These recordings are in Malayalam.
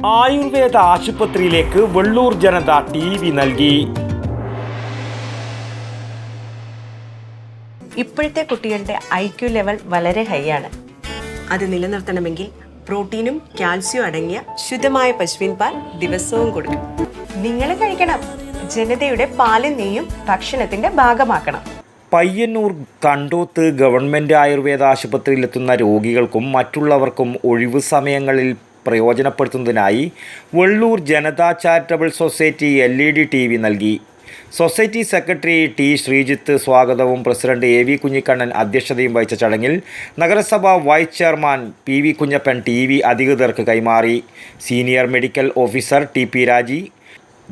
ആയുർവേദ ആശുപത്രിയിലേക്ക് വെള്ളൂർ ജനത ടി.വി. നൽകി. ഇപ്പോഴത്തെ കുട്ടികളുടെ IQ ലെവൽ വളരെ ഹൈ ആണ്. അത് നിലനിർത്തണമെങ്കിൽ പ്രോട്ടീനും കാൽസ്യവും അടങ്ങിയ ശുദ്ധമായ പശുവിൻ പാൽ ദിവസവും കൊടുക്കും. നിങ്ങൾ കഴിക്കണം. ജനതയുടെ പാലും നെയ്യും ഭക്ഷണത്തിന്റെ ഭാഗമാക്കണം. പയ്യന്നൂർ കണ്ടോത്ത് ഗവൺമെൻറ് ആയുർവേദ ആശുപത്രിയിലെത്തുന്ന രോഗികൾക്കും മറ്റുള്ളവർക്കും ഒഴിവു സമയങ്ങളിൽ പ്രയോജനപ്പെടുത്തുന്നതിനായി Vellur Janata charitable society LED TV. നൽകി. Society secretary T. ശ്രീജിത്ത് സ്വാഗതവും പ്രസിഡന്റ് AV കുഞ്ഞിക്കണ്ണൻ അധ്യക്ഷതയും വഹിച്ച ചടങ്ങിൽ നഗരസഭ vice chairman PV Kunhappan TV. അധികൃതർക്ക് കൈമാറി. Senior medical officer TP Raji,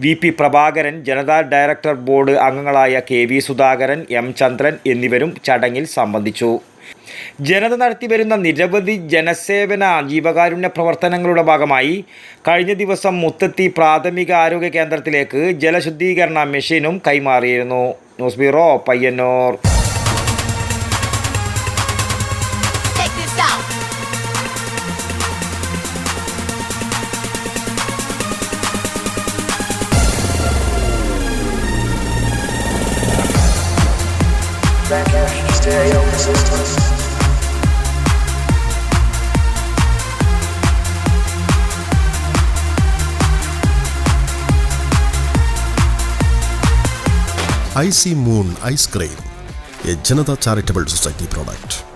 VP Prabhakaran, Janata director board അംഗങ്ങളായ KV സുധാകരൻ, M ചന്ദ്രൻ എന്നിവരും ചടങ്ങിൽ സംബന്ധിച്ചു. ജനത നടത്തിവരുന്ന നിരവധി ജനസേവന ജീവകാരുണ്യ പ്രവർത്തനങ്ങളുടെ ഭാഗമായി കഴിഞ്ഞ ദിവസം മുത്തത്തി പ്രാഥമിക ആരോഗ്യ കേന്ദ്രത്തിലേക്ക് ജലശുദ്ധീകരണ മെഷീനും കൈമാറിയിരുന്നു. News bureau, Payyanur. IC Moon Ice Cream, a Janata Charitable Society product.